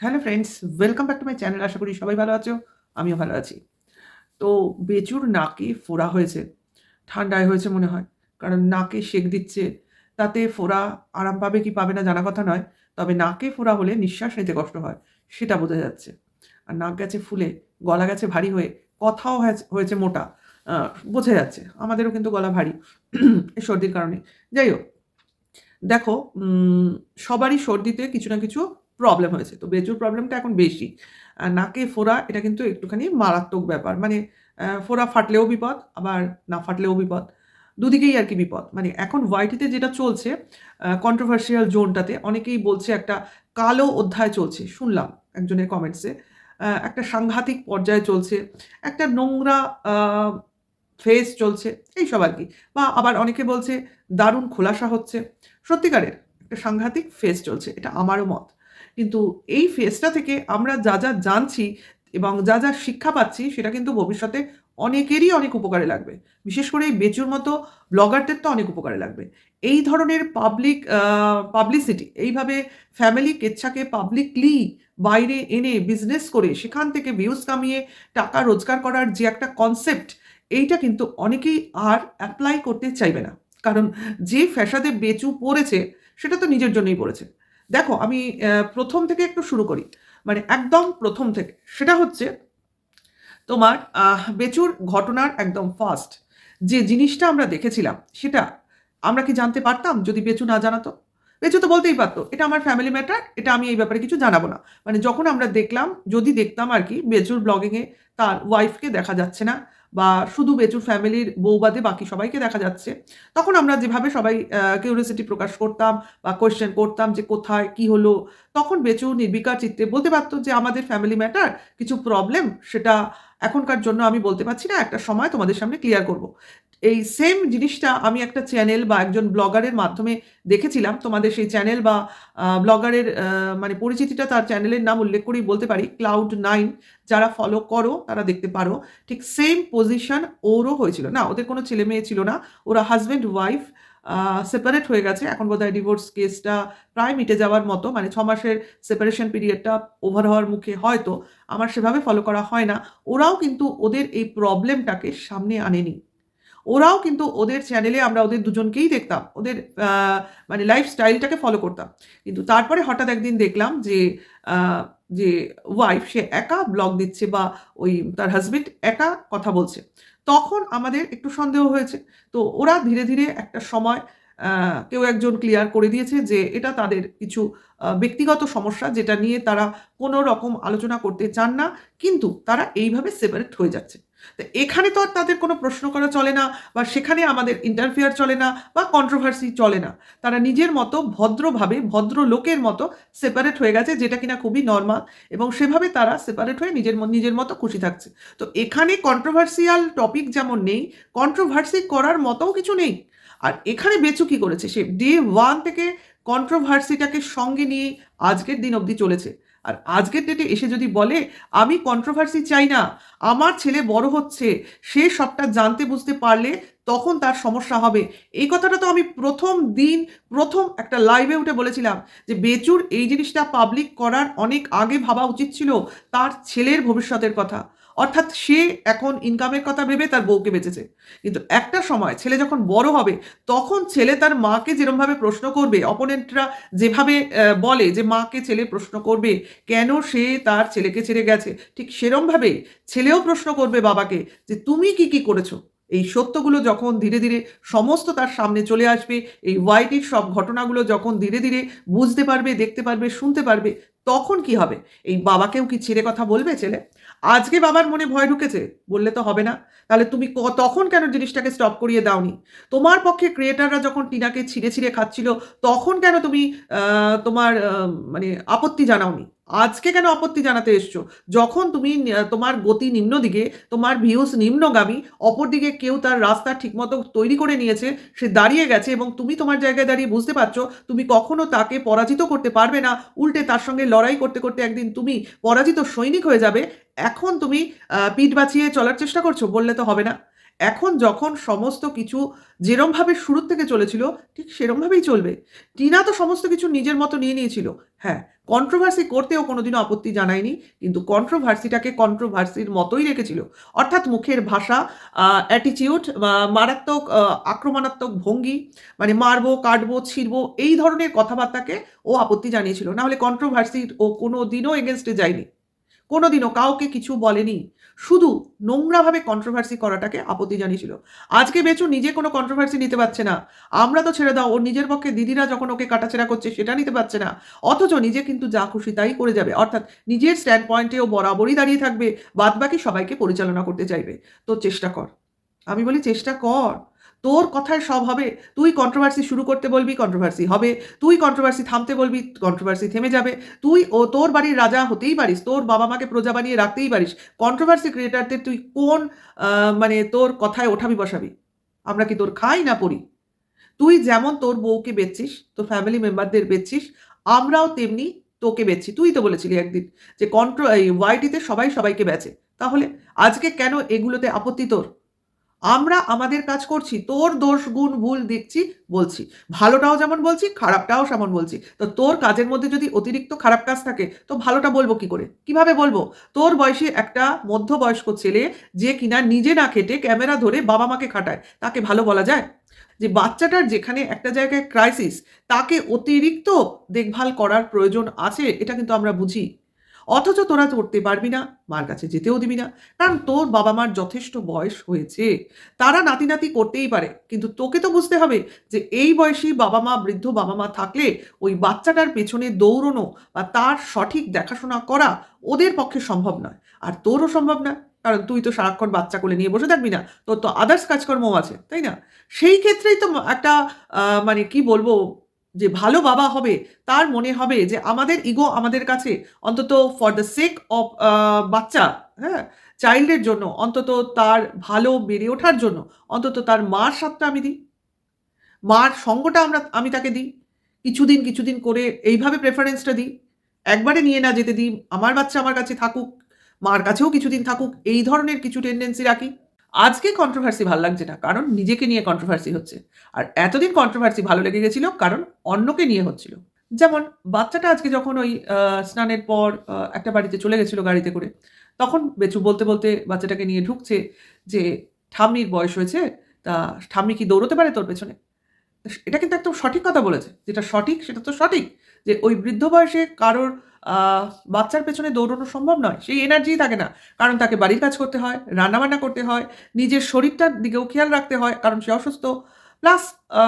Hello friends, welcome back to my channel. আশা করি সবাই ভালো আছো, আমিও ভালো আছি। তো বেচুর নাকে ফোড়া হয়েছে, ঠান্ডায় হয়েছে মনে হয়, কারণ নাকে সেঁক দিচ্ছে। তাতে ফোড়া আরাম পাবে কি পাবে না জানা কথা নয়, তবে নাকে ফোড়া হলে নিঃশ্বাস নিতে কষ্ট হয়, সেটা বোঝা যাচ্ছে। আর নাক গেছে ফুলে, গলা গেছে ভারী হয়ে, কথাও হয়েছে মোটা। বোঝা যাচ্ছে আমাদেরও কিন্তু গলা ভারী এই সর্দির কারণে। যাই হোক, দেখো, সবারই সর্দিতে কিছু না কিছু প্রবলেম হয়েছে। তো বেচুর প্রবলেমটা এখন বেশি। নাকে ফোড়া এটা কিন্তু একটুখানি মারাত্মক ব্যাপার। মানে ফোড়া ফাটলেও বিপদ, আবার না ফাটলেও বিপদ। দুদিকেই আরকি বিপদ। মানে এখন ওয়াইটিতে যেটা চলছে, কন্ট্রোভার্সিয়াল জোনটাতে অনেকেই বলছে একটা কালো অধ্যায় চলছে। শুনলাম একজনের কমেন্টসে। একটা সাংঘাতিক পর্যায়ে চলছে। একটা নোংরা আ ফেজ চলছে, এইসব আরকি। বা আবার অনেকে বলছে দারুণ খোলাসা হচ্ছে। সত্যিকারের একটা সাংঘাতিক ফেজ চলছে। এটা আমারও মত। কিন্তু এই ফেজটা থেকে আমরা যা জানছি এবং যা শিক্ষা পাচ্ছি সেটা কিন্তু ভবিষ্যতে অনেকেরই অনেক উপকারে লাগবে। বিশেষ করে এই বেচুর মতো ব্লগারদের তো অনেক উপকারে লাগবে। এই ধরনের পাবলিসিটি, এইভাবে ফ্যামিলি কেচ্ছাকে পাবলিকলি বাইরে এনে বিজনেস করে সেখান থেকে ভিউজ কামিয়ে টাকা রোজগার করার যে একটা কনসেপ্ট, এইটা কিন্তু অনেকেই আর এপ্লাই করতে চাইবে না। কারণ যে ফ্যাসাদে বেচু পড়েছে সেটা তো নিজের জন্যই পড়েছে। দেখো, আমি ১ম থেকে একটু শুরু করি। মানে একদম ১ম থেকে। সেটা হচ্ছে তোমার বেচুর ঘটনার একদম ফার্স্ট যে জিনিসটা আমরা দেখেছিলাম, সেটা আমরা কি জানতে পারতাম যদি বেচু না জানাতো? বেচু তো বলতেই পারত, "এটা আমার ফ্যামিলি ম্যাটার, এটা আমি এই ব্যাপারে কিছু জানাবো না।" মানে যখন আমরা দেখলাম, যদি দেখতাম আরকি বেচুর ব্লগিংয়ে তার ওয়াইফকে দেখা যাচ্ছে না বা শুধু বেচুর ফ্যামিলির বউ বাদে বাকি সবাইকে দেখা যাচ্ছে, তখন আমরা যেভাবে সবাই কিউরিওসিটি প্রকাশ করতাম বা কোয়েশ্চেন করতাম যে কোথায়, কি হলো? তখন বেচু নির্বিকার চিত্তে বলতে পারত যে, "আমাদের ফ্যামিলি ম্যাটার, কিছু প্রবলেম, সেটা এখনকার জন্য আমি বলতে পারছি না, একটা সময় তোমাদের সামনে ক্লিয়ার করব।" এই সেম জিনিসটা আমি একটা চ্যানেল বা একজন ব্লগারের মাধ্যমে দেখেছিলাম। তোমাদের সেই চ্যানেল বা ব্লগারের মানে পরিচিতিটা তার চ্যানেলের নাম উল্লেখ করেই বলতে পারি, Cloud9। যারা ফলো করো তারা দেখতে পারো। ঠিক সেম পজিশন ওরও হয়েছিল। না, ওদের কোনো ছেলে-মেয়ে ছিল না। ওরা হাসব্যান্ড ওয়াইফ আ সেপারেট হয়ে গেছে। এখন বোধহয় ডিভোর্স কেসটা প্রায় মিটে যাওয়ার মতো। মানে ৬ মাসের সেপারেশন পিরিয়ডটা ওভার হওয়ার মুখে হয়তো। আমার সেভাবে ফলো করা হয় না। ওরাও কিন্তু ওদের এই প্রবলেমটাকে সামনে আনেনি। ওরাও কিন্তু ওদের চ্যানেলে আমরা ওদের দুজনকেই দেখতাম। ওদের আ মানে লাইফস্টাইলটাকে ফলো করতাম। কিন্তু তারপরে হঠাৎ একদিন দেখলাম যে আ যে ওয়াইফ সে একা ব্লগ দিচ্ছে বা ওই তার হাসব্যান্ড একা কথা বলছে। তখন আমাদের একটু সন্দেহ হয়েছে। তো ওরা ধীরে একটা সময় আ কেউ একজন ক্লিয়ার করে দিয়েছে যে এটা তাদের কিছু ব্যক্তিগত সমস্যা, যেটা নিয়ে তারা কোনো রকম আলোচনা করতে চান না। কিন্তু তারা এইভাবে সেপারেট হয়ে যাচ্ছে। তো এখানে তো আর তাদের কোনো প্রশ্ন করা চলে না বা সেখানে আমাদের ইন্টারফেয়ার চলে না বা কন্ট্রোভার্সি চলে না। তারা নিজের মতো ভদ্রভাবে, ভদ্রলোকের মতো সেপারেট হয়ে গেছে, যেটা কিনা খুবই নরমাল, এবং সেভাবে তারা সেপারেট হয়ে নিজের মতো খুশি থাকছে। তো এখানে কন্ট্রোভার্সিয়াল টপিক যেমন নেই, কন্ট্রোভার্সি করার মতও কিছু নেই। আর এখানে বেচু কি করেছে? সে ডে 1 থেকে কন্ট্রোভার্সিটাকে সঙ্গে নিয়েই আজকের দিন অবধি চলেছে। আর আজকের ডেটে এসে যদি বলে, "আমি কন্ট্রোভার্সি চাই না। আমার ছেলে বড় হচ্ছে, সে সবটা জানতে বুঝতে পারলে তখন তার সমস্যা হবে।" এই কথাটা তো আমি ১ম দিন ১ম একটা লাইভে উঠে বলেছিলাম যে, বেচুর এই জিনিসটা পাবলিক করার অনেক আগে ভাবা উচিত ছিল তার ছেলের ভবিষ্যতের কথা। অর্থাৎ সে এখন ইনকামের কথা ভেবে তার বউকে বেঁচেছে। কিন্তু একটা সময় ছেলে যখন বড় হবে, তখন ছেলে তার মাকে যেরমভাবে প্রশ্ন করবে, অপোনেন্টরা যেভাবে বলে যে মাকে ছেলে প্রশ্ন করবে, কেন সে তার ছেলেকে ছেড়ে গেছে? ঠিক সেরমভাবেই ছেলেও প্রশ্ন করবে বাবাকে যে, "তুমি কি করেছো?" এই সত্যগুলো যখন ধীরে সমস্ত তার সামনে চলে আসবে, এই ওয়াইটির সব ঘটনাগুলো যখন ধীরে বুঝতে পারবে, দেখতে পারবে, শুনতে পারবে, তখন কি হবে? এই বাবাকেও কি ছেড়ে কথা বলবে ছেলে? আজকে বাবার মনে ভয় ঢুকেছে? বললে তো হবে না। তাহলে তুমি তখন কেন জিনিসটাকে স্টপ করিয়ে দাওনি? তোমার পক্ষে ক্রিয়েটররা যখন টিনাকে ছিঁড়ে খাচ্ছিল, তখন কেন তুমি আ তোমার মানে আপত্তি জানাওনি? আজকে কেন আপত্তি জানাতে এসছো? যখন তুমি তোমার গতি নিম্ন দিকে, তোমার ভিউজ নিম্নগামী, অপরদিকে কেউ তার রাস্তা ঠিকমতো তৈরি করে নিয়েছে, সে দাঁড়িয়ে গেছে এবং তুমি তোমার জায়গায় দাঁড়িয়ে বুঝতে পারছো, তুমি কখনো তাকে পরাজিত করতে পারবে না। উল্টে তার সঙ্গে লড়াই করতে একদিন তুমি পরাজিত সৈনিক হয়ে যাবে। এখন তুমি পিঠ বাঁচিয়ে চলার চেষ্টা করছো? বললে তো হবে না। এখন যখন সমস্ত কিছু যেরমভাবে শুরুর থেকে চলেছিল, ঠিক সেরমভাবেই চলবে। টিনা তো সমস্ত কিছু নিজের মতো নিয়ে নিয়েছিল। হ্যাঁ, কন্ট্রোভার্সি করতেও কোনোদিনও আপত্তি জানায়নি। কিন্তু কন্ট্রোভার্সিটাকে কন্ট্রোভার্সির মতোই রেখেছিল। অর্থাৎ মুখের ভাষা, অ্যাটিটিউড, আক্রমণাত্মক ভঙ্গি, মানে মারবো, কাটবো, ছিঁড়বো এই ধরনের কথাবার্তাকে ও আপত্তি জানিয়েছিল। না হলে কন্ট্রোভার্সির ও কোনোদিনও এগেইনস্ট এ যায়নি। কোনোদিনও কাউকে কিছু বলেনি। শুধু নোংরাভাবে কন্ট্রোভার্সি করাটাকে আপত্তি জানিয়েছিল। আজকে বেচু নিজে কোনো কন্ট্রোভার্সি নিতে পারছে না। আমরা তো ছেড়ে দাও, ওর নিজের পক্ষে দিদিরা যখন ওকে কাটাছেঁড়া করছে সেটা নিতে পারছে না। অথচ নিজে কিন্তু যা খুশি তাই করে যাবে। অর্থাৎ নিজের স্ট্যান্ড পয়েন্টে ও বরাবরই দাঁড়িয়ে থাকবে। বাদবাকি সবাইকে পরিচালনা করতে চাইবে। তো চেষ্টা কর। আমি বলি চেষ্টা কর। তোর কথায় সব হবে। তুই কন্ট্রোভার্সি শুরু করতে বলবি, কন্ট্রোভার্সি হবে। তুই কন্ট্রোভার্সি থামতে বলবি, কন্ট্রোভার্সি থেমে যাবে। তুই ও তোর বাড়ির রাজা হতেই পারিস। তোর বাবা-মাকে প্রজা বানিয়ে রাখতেই পারিস। কন্ট্রোভার্সি ক্রিয়েটরদের তুই কোন মানে তোর কথায় ওঠাবি বসাবি? আমরা কি তোর খাই না পড়ি? তুই যেমন তোর বউকে বেচছিস, তোর ফ্যামিলি মেম্বারদের বেচছিস, আমরাও তেমনি তোকে বেচছি। তুই তো বলেছিলি একদিন যে এই ওয়াইটিতে সবাই সবাইকে বেচে। তাহলে আজকে কেন এগুলোতে আপত্তি তোর? আমরা আমাদের কাজ করছি। তোর দোষ, গুণ, ভুল দেখছি, বলছি। ভালোটাও যেমন বলছি, খারাপটাও সেমন বলছি। তো তোর কাজের মধ্যে যদি অতিরিক্ত খারাপ কাজ থাকে, তো ভালোটা বলবো কি করে? কিভাবে বলবো? তোর বয়সী একটা মধ্যবয়স্ক ছেলে যে কিনা নিজে না খেটে ক্যামেরা ধরে বাবা-মাকে খাটায়, তাকে ভালো বলা যায়? যে বাচ্চাটার যেখানে একটা জায়গায় ক্রাইসিস, তাকে অতিরিক্ত দেখভাল করার প্রয়োজন আছে, এটা কিন্তু আমরা বুঝি। অথচ তোরা করতে পারবি না, মার কাছে যেতেও দিবি না। কারণ তোর বাবা-মার যথেষ্ট বয়স হয়েছে। তারা নাতি-নাতি করতেই পারে। কিন্তু তোকে তো বুঝতে হবে যে এই বয়সী বাবা-মা, বৃদ্ধ বাবা-মা থাকলে ওই বাচ্চাটার পেছনে দৌড়নো বা তার সঠিক দেখাশোনা করা ওদের পক্ষে সম্ভব নয়। আর তোরও সম্ভব না। কারণ তুই তো সারাক্ষণ বাচ্চা কোলে নিয়ে বসে থাকবি না। তোর তো আদার্স কাজকর্মও আছে, তাই না? সেই ক্ষেত্রেই তো একটা মানে কি বলবো, যে ভালো বাবা হবে তার মনে হবে যে আমাদের ইগো আমাদের কাছে অন্তত ফর দ্য সেক অফ বাচ্চা, হ্যাঁ? চাইল্ডের জন্য অন্তত তার ভালো বেড়ে ওঠার জন্য অন্তত তার মার সাথটা আমি দিই। মার সঙ্গটা আমি তাকে দিই। কিছুদিন করে এইভাবে প্রেফারেন্সটা দিই। একবারে নিয়ে না যেতে দিই। আমার বাচ্চা আমার কাছে থাকুক, মার কাছেও কিছুদিন থাকুক। এই ধরনের কিছু টেনডেন্সি রাখি। আজকে কন্ট্রোভার্সি ভাল লাগছে না। কারণ নিজেকে নিয়ে কন্ট্রোভার্সি হচ্ছে। আর এতদিন কন্ট্রোভার্সি ভালো লেগে গেছিল কারণ অন্যকে নিয়ে হচ্ছিল। যেমন বাচ্চাটা আজকে যখন ওই স্নানের পর একটা বাড়িতে চলে গেছিল গাড়িতে করে। তখন বেচু বলতে বাচ্চাটাকে নিয়ে ঢুকছে যে, "ঠাম্মির বয়স হয়েছে। তা ঠাম্মি কি দৌড়তে পারে তোর পেছনে?" এটা কিন্তু একদম সঠিক কথা বলেছে। যেটা সঠিক সেটা তো সঠিক। যে ওই বৃদ্ধ বয়সে কারোর আ বাচ্চার পেছনে দৌড়ানো সম্ভব নয়। সেই এনার্জিই থাকে না। কারণ তাকে বাড়ির কাজ করতে হয়, রান্নাবান্না করতে হয়, নিজের শরীরটার দিকেও খেয়াল রাখতে হয়। কারণ সে অসুস্থ। প্লাস আ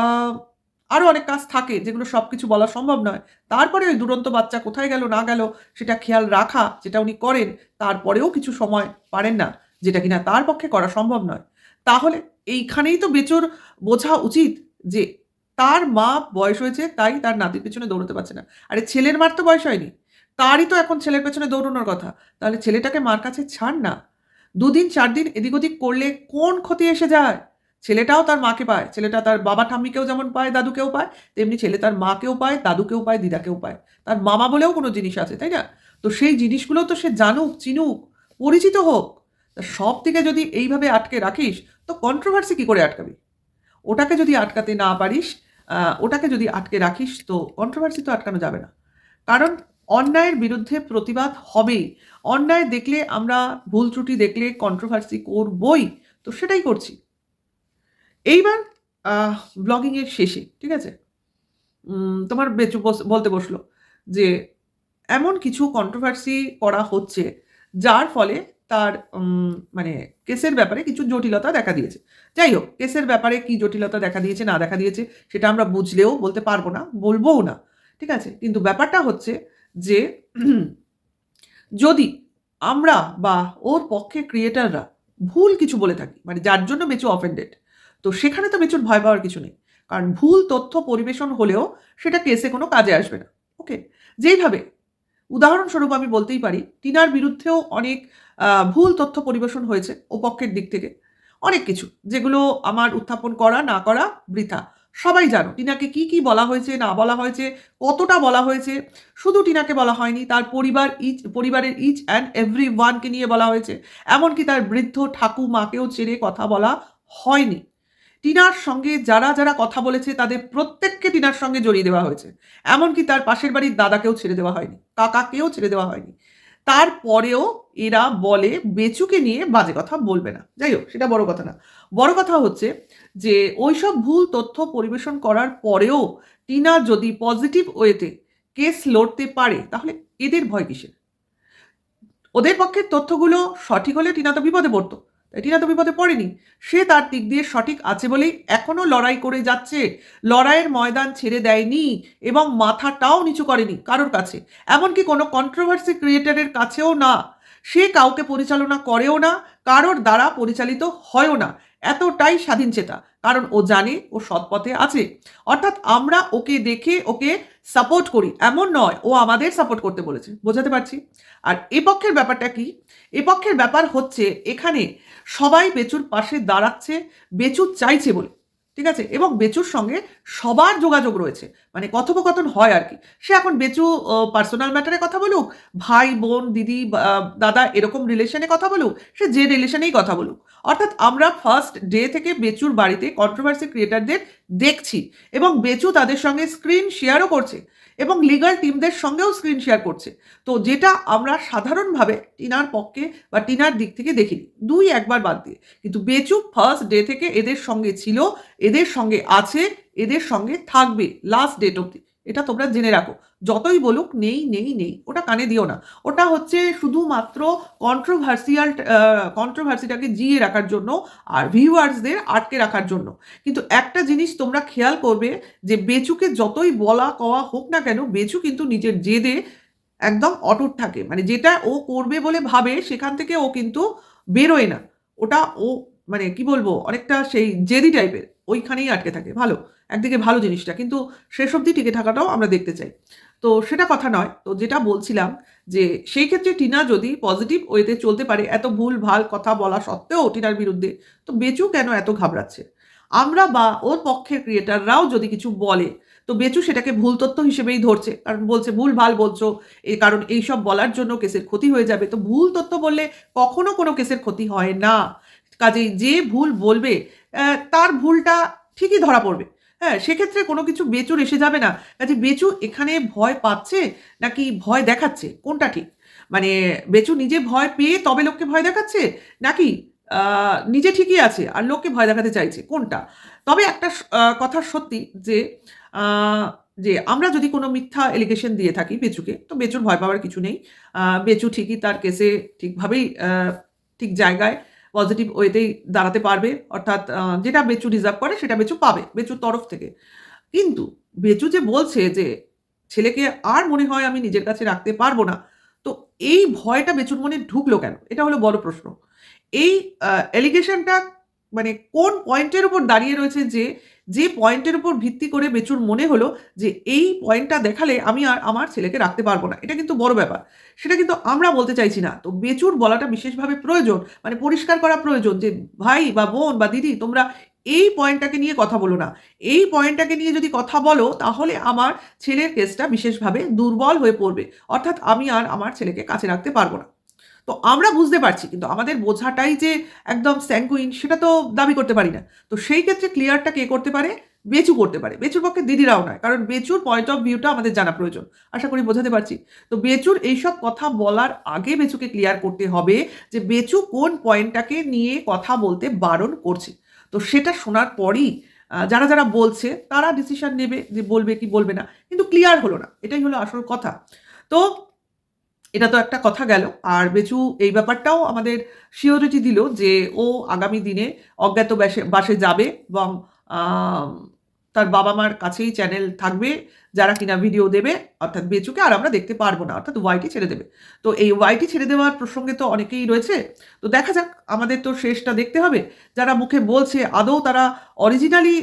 আরো অনেক কাজ থাকে যেগুলো সবকিছু বলা সম্ভব নয়। তারপরে ওই দুরন্ত বাচ্চা কোথায় গেল না গেল সেটা খেয়াল রাখা যেটা উনি করেন, তারপরেও কিছু সময় পারেন না। যেটা কিনা তার পক্ষে করা সম্ভব নয়। তাহলে এইখানেই তো বেচোর বোঝা উচিত যে তার মা বয়স হয়েছে তাই তার নাতির পেছনে দৌড়াতে পারছে না। আরে ছেলের মার তো বয়স হয়নি। তারই তো এখন ছেলের পেছনে দৌড়ানোর কথা। তাহলে ছেলেটাকে মার কাছে ছাড় না। ২ দিন ৪ দিন এদিক ওদিক করলে কোন ক্ষতি এসে যায়? ছেলেটাও তার মাকে পায়। ছেলেটা তার বাবা ঠাম্মিকেও যেমন পায়, দাদুকেও পায়, তেমনি ছেলে তার মাকেও পায়, দাদুকেও পায়, দিদাকেও পায়। তার মামা বলেও কোনো জিনিস আছে, তাই না? তো সেই জিনিসগুলো তো সে জানুক, চিনুক, পরিচিত হোক। তা সবদিকে যদি এইভাবে আটকে রাখিস তো কন্ট্রোভার্সি কি করে আটকাবি? ওটাকে যদি আটকাতে না পারিস, ওটাকে যদি আটকে রাখিস তো কন্ট্রোভার্সি তো আটকানো যাবে না। কারণ অন্যায়ের বিরুদ্ধে প্রতিবাদ হবেই। অন্যায় দেখলে আমরা ভুল ত্রুটি দেখলে কন্ট্রোভার্সি করবই। তো সেটাই করছি। এইবার ব্লগিং এর শেষে, ঠিক আছে? তোমার বেচু বলতে বসলো যে এমন কিছু কন্ট্রোভার্সি করা হচ্ছে যার ফলে তার মানে কেসের ব্যাপারে কিছু জটিলতা দেখা দিয়েছে। যাই হোক, কেসের ব্যাপারে কি জটিলতা দেখা দিয়েছে না দেখা দিয়েছে সেটা আমরা বুঝলেও বলতে পারবো না, বলবোও না। ঠিক আছে? কিন্তু ব্যাপারটা হচ্ছে যে যদি আমরা বা ওর পক্ষে ক্রিয়েটররা ভুল কিছু বলে থাকি, মানে যার জন্য বেচু অফেন্ডেড, তো সেখানে তো বেচুর ভয় পাওয়ার কিছু নেই। কারণ ভুল তথ্য পরিবেশন হলেও সেটা কেসে কোনো কাজে আসবে না। ওকে? যেইভাবে উদাহরণস্বরূপ আমি বলতেই পারি, টিনার বিরুদ্ধেও অনেক ভুল তথ্য পরিবেশন হয়েছে ওপক্ষের দিক থেকে। অনেক কিছু, যেগুলো আমার উত্থাপন করা না করা বৃথা। সবাই জানো টিনাকে কি বলা হয়েছে, না বলা হয়েছে, কতটা বলা হয়েছে। শুধু টিনাকে বলা হয়নি, তার পরিবারের ইচ অ্যান্ড এভরিওয়ানকে নিয়ে বলা হয়েছে। এমনকি তার বৃদ্ধ ঠাকুমাকেও ছেড়ে কথা বলা হয়নি। টিনার সঙ্গে যারা যারা কথা বলেছে তাদের প্রত্যেককে টিনার সঙ্গে জড়িয়ে দেওয়া হয়েছে। এমনকি তার পাশের বাড়ির দাদাকেও ছেড়ে দেওয়া হয়নি, কাকাকেও ছেড়ে দেওয়া হয়নি। তারপরেও এরা বলে বেচুকে নিয়ে বাজে কথা বলবে না। যাই হোক, সেটা বড় কথা না। বড় কথা হচ্ছে যে ওইসব ভুল তথ্য পরিবেশন করার পরেও টিনা যদি পজিটিভ ওয়েতে কেস লড়তে পারে, তাহলে এদের ভয় কিসের? ওদের পক্ষের তথ্যগুলো সঠিক হলে টিনা তো বিপদে পড়তো, তাই টিনা তো বিপদে পড়েনি। সে তার দিক দিয়ে সঠিক আছে বলেই এখনো লড়াই করে যাচ্ছে, লড়াইয়ের ময়দান ছেড়ে দেয়নি এবং মাথাটাও নিচু করেনি কারোর কাছে, এমনকি কোনো কন্ট্রোভার্সি ক্রিয়েটারের কাছেও না। সে কাউকে পরিচালনা করেও না, কারোর দ্বারা পরিচালিত হয়ও না। এতটাই স্বাধীনচেতা, কারণ ও জানে ও সৎ পথে আছে। অর্থাৎ আমরা ওকে দেখে ওকে সাপোর্ট করি এমন নয়, ও আমাদের সাপোর্ট করতে বলেছে। বোঝাতে পারছি? আর এ পক্ষের ব্যাপারটা কি? এ পক্ষের ব্যাপার হচ্ছে এখানে সবাই বেচুর পাশে দাঁড়াচ্ছে বেচু চাইছে বলে, ঠিক আছে? এবং বেচুর সঙ্গে সবার যোগাযোগ রয়েছে, মানে কথোপকথন হয় আর কি। সে এখন বেচু পার্সোনাল ম্যাটারে কথা বলুক, ভাই বোন দিদি দাদা এরকম রিলেশনে কথা বলুক, সে যে রিলেশনেই কথা বলুক। অর্থাৎ আমরা ফার্স্ট ডে থেকে বেচুর বাড়িতে কন্ট্রোভার্সি ক্রিয়েটারদের দেখছি এবং বেচু তাদের সঙ্গে স্ক্রিন শেয়ারও করছে এবং লিগাল টিমদের সঙ্গেও স্ক্রিন শেয়ার করছে। তো যেটা আমরা সাধারণভাবে টিনার পক্ষে বা টিনার দিক থেকে দেখিনি, দুই একবার বাদ দিয়ে। কিন্তু বেচু ফার্স্ট ডে থেকে এদের সঙ্গে ছিল, এদের সঙ্গে আছে, এদের সঙ্গে থাকবে লাস্ট ডেট অবধি। এটা তোমরা জেনে রাখো। যতই বলুক নেই নেই নেই, ওটা কানে দিও না। ওটা হচ্ছে শুধুমাত্র কন্ট্রোভার্সিটাকে জিয়ে রাখার জন্য আর ভিউয়ার্সদের আটকে রাখার জন্য। কিন্তু একটা জিনিস তোমরা খেয়াল করবে যে বেচুকে যতই বলা কওয়া হোক না কেন, বেচু কিন্তু নিজের জেদে একদম অটুট থাকে। মানে যেটা ও করবে বলে ভাবে সেখান থেকে ও কিন্তু বেরোয় না। ওটা ও মানে কি বলবো, অনেকটা সেই জেদি টাইপের, ওইখানেই আটকে থাকে। ভালো, একদিকে ভালো জিনিসটা, কিন্তু শেষ অবধি টিকে থাকাটাও আমরা দেখতে চাই। তো সেটা কথা নয়। তো যেটা বলছিলাম যে সেই ক্ষেত্রে টিনা যদি পজিটিভ ওয়েতে চলতে পারে, এত ভুল ভাল কথা বলা সত্ত্বেও টিনার বিরুদ্ধে, তো বেচু কেন এত ঘাবড়াচ্ছে? আমরা বা ওর পক্ষের ক্রিয়েটাররাও যদি কিছু বলে, তো বেচু সেটাকে ভুল তথ্য হিসেবেই ধরছে, কারণ বলছে ভুল ভাল বলছো, কারণ এইসব বলার জন্য কেসের ক্ষতি হয়ে যাবে। তো ভুল তথ্য বললে কখনো কোনো কেসের ক্ষতি হয় না। কাজেই যে ভুল বলবে তার ভুলটা ঠিকই ধরা পড়বে। হ্যাঁ, সেক্ষেত্রে কোনো কিছু বেচুর এসে যাবে না। কাজে বেচু এখানে ভয় পাচ্ছে নাকি ভয় দেখাচ্ছে, কোনটা ঠিক? মানে বেচু নিজে ভয় পেয়ে তবে লোককে ভয় দেখাচ্ছে, নাকি নিজে ঠিকই আছে আর লোককে ভয় দেখাতে চাইছে, কোনটা? তবে একটা কথা সত্যি যে আহ, যে আমরা যদি কোনো মিথ্যা এলিগেশন দিয়ে থাকি বেচুকে, তো বেচুর ভয় পাওয়ার কিছু নেই। বেচু ঠিকই তার কেসে ঠিকভাবেই ঠিক জায়গায় পজিটিভ ওয়েতেই দাঁড়াতে পারবে। অর্থাৎ যেটা বেচু ডিজার্ভ করে সেটা বেচু পাবে বেচুর তরফ থেকে। কিন্তু বেচু যে বলছে যে ছেলেকে আর মনে হয় আমি নিজের কাছে রাখতে পারবো না, তো এই ভয়টা বেচুর মনে ঢুকলো কেন? এটা হলো বড় প্রশ্ন। এই অ্যালিগেশনটা মানে কোন পয়েন্টের উপর দাঁড়িয়ে রয়েছে, যে পয়েন্টের উপর ভিত্তি করে বেচুর মনে হলো যে এই পয়েন্টটা দেখালে আমি আর আমার ছেলেকে রাখতে পারবো না। এটা কিন্তু বড় ব্যাপার। সেটা কিন্তু আমরা বলতে চাইছি না। তো বেচুর বলাটা বিশেষভাবে প্রয়োজন, মানে পরিষ্কার করা প্রয়োজন যে ভাই বা বোন বা দিদি, তোমরা এই পয়েন্টটাকে নিয়ে কথা বলো না। এই পয়েন্টটাকে নিয়ে যদি কথা বলো তাহলে আমার ছেলের কেসটা বিশেষভাবে দুর্বল হয়ে পড়বে। অর্থাৎ আমি আর আমার ছেলেকে কাছে রাখতে পারবো না। তো আমরা বুঝতে পারছি, কিন্তু আমাদের বোঝাটাই যে একদম স্যাঙ্গুইন সেটা তো দাবি করতে পারি না। তো সেই ক্ষেত্রে ক্লিয়ারটা কে করতে পারে? বেচু করতে পারে। বেচুর পক্ষে দিদিরাও নয়, কারণ বেচুর পয়েন্ট অফ ভিউটা আমাদের জানা প্রয়োজন। আশা করি বোঝাতে পারছি। তো বেচুর এইসব কথা বলার আগে বেচুকে ক্লিয়ার করতে হবে যে বেচু কোন পয়েন্টটাকে নিয়ে কথা বলতে বারণ করছে। তো সেটা শোনার পরই যারা যারা বলছে তারা ডিসিশন নেবে যে বলবে কি বলবে না। কিন্তু ক্লিয়ার হলো না, এটাই হলো আসল কথা। তো এটা তো একটা কথা গেল। আর বেচু এই ব্যাপারটাও আমাদের সিওরিটি দিল যে ও আগামী দিনে অজ্ঞাতবাসে যাবে এবং আম, তার বাবা মার কাছেই চ্যানেল থাকবে যারা কিনা ভিডিও দেবে, অর্থাৎ বেচুকে আর আমরা দেখতে পারবো না, অর্থাৎ ওয়াইটি ছেড়ে দেবে। তো এই ওয়াইটি ছেড়ে দেওয়ার প্রসঙ্গে তো অনেকেই রয়েছে। তো দেখা যাক, আমাদের তো শেষটা দেখতে হবে। যারা মুখে বলছে আদৌ তারা অরিজিনালি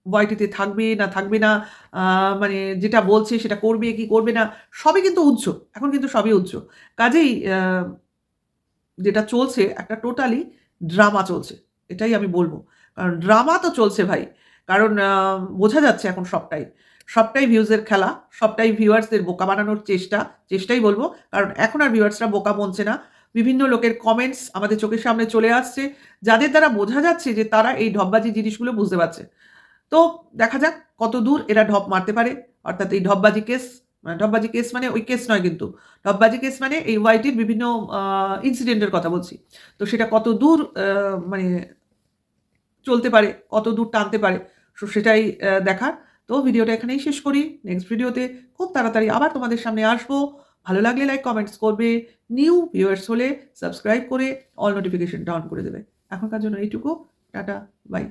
ওয়াইটিতে থাকবে না থাকবে না, মানে যেটা বলছে সেটা করবে কি করবে না, সবই কিন্তু উজ্জ্বল। এখন কিন্তু সবই উজ্জ্বল। কাজেই যেটা চলছে একটা টোটালি ড্রামা চলছে, এটাই আমি বলবো। কারণ ড্রামা তো চলছে ভাই। কারণ বোঝা যাচ্ছে এখন সবটাই সবটাই ভিউজের খেলা, সবটাই ভিউয়ার্সদের বোকা বানানোর চেষ্টাই বলবো। কারণ এখন আর ভিউয়ার্সরা বোকা বনছে না। বিভিন্ন লোকের কমেন্টস আমাদের চোখের সামনে চলে আসছে, যাদের দ্বারা বোঝা যাচ্ছে যে তারা এই ঢপবাজি জিনিসগুলো বুঝতে পারছে। তো দেখা যাক কতদূর এরা ঢপ মারতে পারে। অর্থাৎ এই ঢপবাজি কেস মানে ওই কেস নয় কিন্তু। ঢপবাজি কেস মানে এই ওয়াইটির বিভিন্ন ইনসিডেন্টের কথা বলছি। তো সেটা কতদূর মানে চলতে পারে, কতদূর টানতে পারে, সেটাই দেখার। তো ভিডিওটা এখানেই শেষ করি। নেক্সট ভিডিওতে খুব তাড়াতাড়ি আবার তোমাদের সামনে আসবো। ভালো লাগলে লাইক, কমেন্টস করবে। নিউ ভিউয়ার্স হলে সাবস্ক্রাইব করে অল নোটিফিকেশনটা অন করে দেবে। এখনকার জন্য এইটুকু। Ta ta, by.